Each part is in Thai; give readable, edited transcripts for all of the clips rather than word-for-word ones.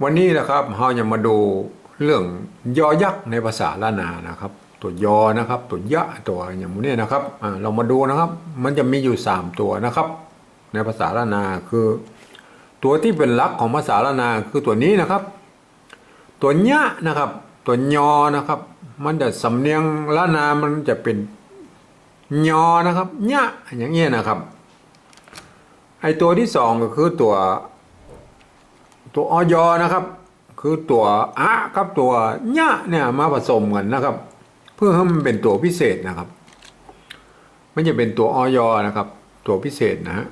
วันนี้นะครับเราจะมาดูเรื่องยอยักษ์ในภาษาล้านนานะครับตัวยอนะครับตัวยะตัวอย่างนี้นะครับเรามาดูนะครับมันจะมีอยู่3ตัวนะครับในภาษาล้านนาคือตัวที่เป็นหลักของภาษาล้านนาคือตัวนี้นะครับตัวยะนะครับตัวยอนะครับมันจะสำเนียงล้านนามันจะเป็นยอนะครับยะอย่างเงี้ยนะครับไอตัวที่สองก็คือตัวอยนะครับคือตัวอะกับตัวญะเนี่ยมาผสมกันนะครับเพื่อให้มันเป็นตัวพิเศษนะครับมันจะเป็นตัวอยนะครับตัวพิเศษนะฮะ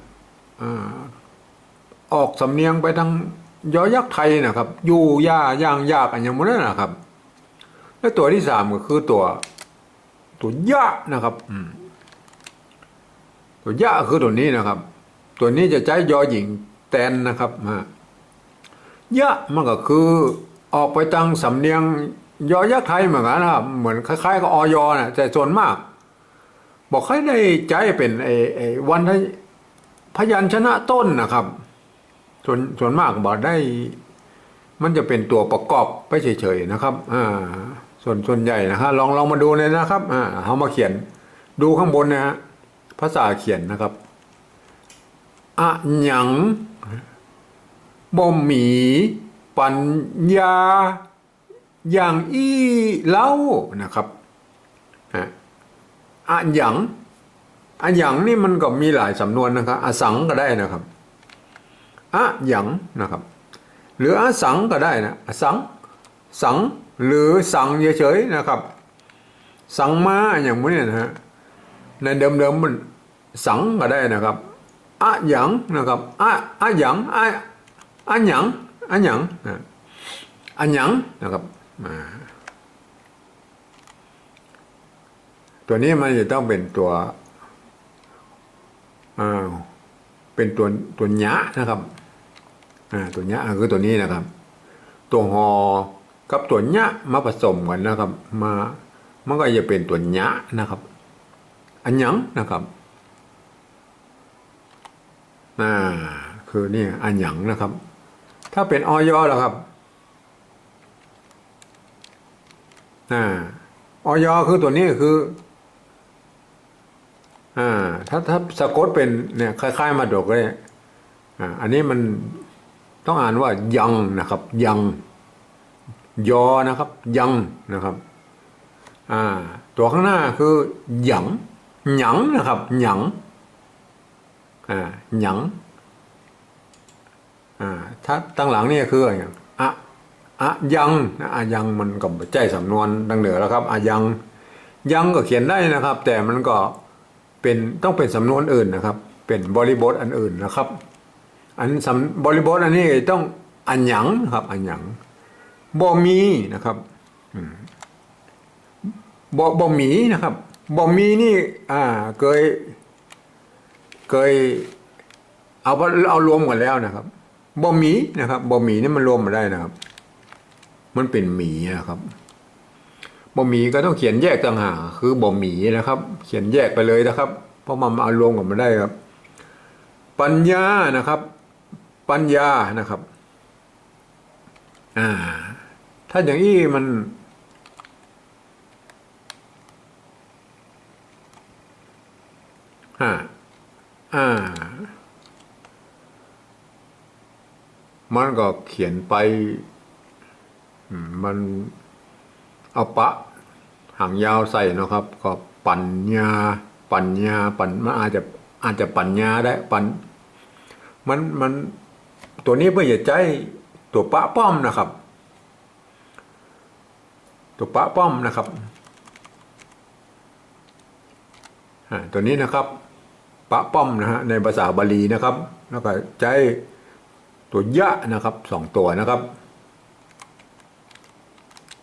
ออกสำเนียงไปทางยอยักษ์ไทยนะครับอยู่ย่าย่างยากอันอย่างนั้นนะครับและตัวที่3ก็คือตัวยะนะครับตัวยะคือตัวนี้นะครับตัวนี้จะใช้ยอหญิงแตนนะครับยะมันก็คือออกไปทางสำเนียงยอยักษ์ไทยเหมือนกันนะครับเหมือนคล้ายๆกับอยนะแต่ส่วนมากบอกให้ได้ใจเป็นไอ้วันพยัญชนะต้นนะครับส่วนมากบอกได้มันจะเป็นตัวประกอบไปเฉยๆนะครับส่วนใหญ่นะฮะลองมาดูเลยนะครับเขามาเขียนดูข้างบนนะฮะภาษาเขียนนะครับอะหยังบ่มีปัญญาอย่างอี้เล่านะครับอะหยังนี่มันก็มีหลายสำนวนนะครับอะสังก็ได้นะครับอะหยังนะครับหรืออะสังก็ได้นะอะสังหรือสังเฉยๆนะครับสังมาอย่างนี้นะฮะในเดิมมันสังก็ได้นะครับอะหยังนะครับอะหยังอันหยังนะครับตัวนี้มันจะต้องเป็นตัวเป็นตัวหยะนะครับตัวหยะคือตัวนี้นะครับตัวหอกับตัวหยะมาผสมกันนะครับมันก็จะเป็นตัวหยะนะครับอันหยังนะครับคือนี่อันหยังนะครับถ้าเป็นอยล่ะครับอยคือตัวนี้คือถ้าสะกดเป็นเนี่ยคล้ายๆมาดกเลยอันนี้มันต้องอ่านว่ายังนะครับยังยอนะครับยังนะครับตัวข้างหน้าคือหยังนะครับหยังหยังถ้าตั้งหลังนี่คืออย่างยังยังมันก็ใจสำนวนดังเหนือแล้วครับยังก็เขียนได้นะครับ แต่มันก็ต้องเป็นสำนวนอื่นนะครับเป็นบริบทอันอื่นนะครับบริบทอันนี้ต้องอันหยังครับอันหยังบ่มีนะครับบ่มีนะครับบ่มีนี่เคยเอารวมกันแล้วนะครับบ่มีนะครับบ่มีนี่มันรวมมาได้นะครับมันเป็นหมีนะครับบ่มีก็ต้องเขียนแยกต่างหากคือบ่มีนะครับเขียนแยกไปเลยนะครับเพราะมันเอารวมกันมาได้ครับปัญญานะครับปัญญานะครับถ้าอย่างนี้มันมันก็เขียนไปมันเอาปะหางยาวใส่นะครับก็ปัญญามันอาจจะปัญญาได้มันตัวนี้เพื่อจะใจตัวปะป้อมนะครับตัวปะป้อมนะครับตัวนี้นะครับปะป้อมนะฮะในภาษาบาลีนะครับแล้วก็ใจตัวยะนะครับ2ตัวนะครับ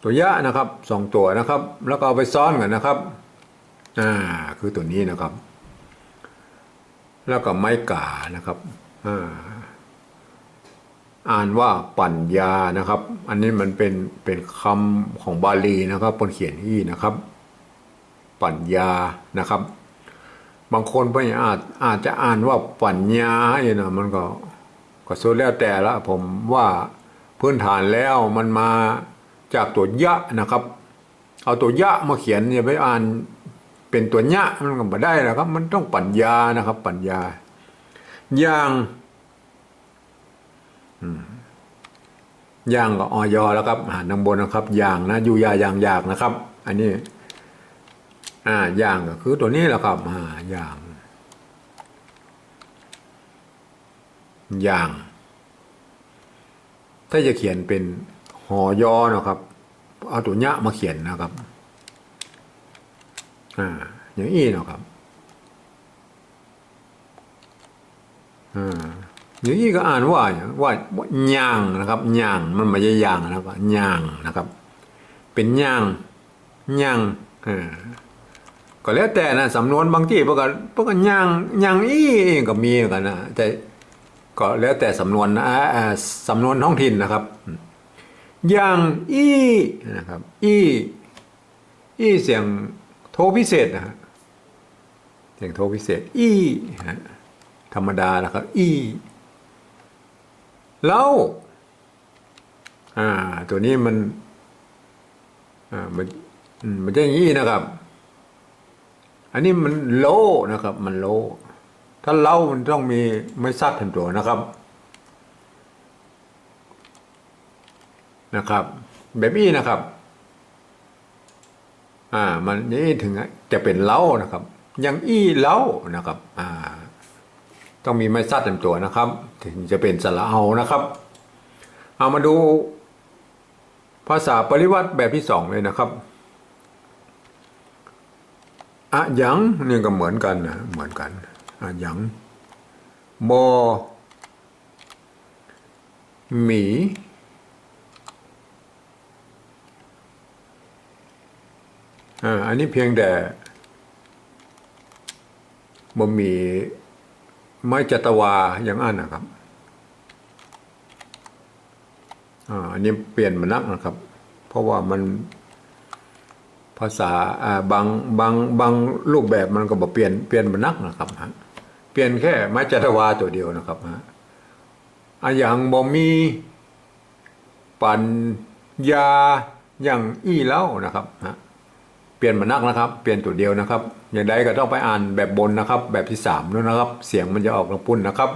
ตัวยะนะครับ2ตัวนะครับแล้วก็เอาไปซ้อนกันนะครับคือตัวนี้นะครับแล้วก็ไม้กานะครับอ่านว่าปัญญานะครับอันนี้มันเป็นคำของบาลีนะครับคนเขียนที่นะครับปัญญานะครับบางคนไม่อาจจะอ่านว่าปัญญาเนี่ยนะมันก็สุดแล้วแต่ละผมว่า พื้นฐานแล้วมันมาจากตัวยะนะครับ เอาตัวยะมาเขียนอย่าไปอ่านเป็นตัวยะมันก็ไม่ได้นะครับ มันต้องปัญญานะครับ ปัญญาอย่างอย่างก็อยแล้วครับหารทางบนนะครับอย่างนะอยู่ยาอย่างยากนะครับ อันนี้อย่างก็คือตัวนี้แหละครับอย่างถ้าจะเขียนเป็นหอยอนะครับเอาตัวยะมาเขียนนะครับอย่างนี้นะครับอย่างนี้ก็อ่านว่าย่างนะครับย่างมันไม่ใช่ย่างนะครับย่างนะครับเป็นย่างก็แล้วแต่นะสำนวนบางที่พวกย่างอี้เองก็มีกันนะแต่ก็แล้วแต่สำนวนนะสำนวนท้องถิ่นนะครับย่างอี้นะครับอี้เสียงโทพิเศษนะฮะเสียงโทพิเศษอี้ธรรมดาแล้วครับอี้แล้วตัวนี้มันจะอย่างนี้นะครับ อันนี้มันโลนะครับมันโลถ้าเล่ามันต้องมีไม่ซัดทันตัวนะครับแบบนี้นะครับมันนี่ถึงจะเป็นเล่านะครับยังอี้เล่านะครับต้องมีไม่ซัดเต็มตัวนะครับถึงจะเป็นสระเอานะครับเอามาดูภาษาปริวัติแบบที่2เลยนะครับหยังนี่ก็เหมือนกันนะเหมือนกันหยังบอหมีอันนี้เพียงแต่บ่มีไม้จัตวาอย่างอันนะครับอันนี้เปลี่ยนมานักนะครับเพราะว่ามันภาษาบางรูปแบบมันก็บอกเปลี่ยนมานักนะครับเปลี่ยนแค่ไม้จัตวาตัวเดียวนะครับอย่างบ่มีปัญญาอย่างอี้เล่านะครับเปลี่ยนมานักนะครับเปลี่ยนตัวเดียวนะครับอย่างใดก็ต้องไปอ่านแบบบนนะครับแบบที่3แล้วนะครับเสียงมันจะออกลำปุ่นนะครับ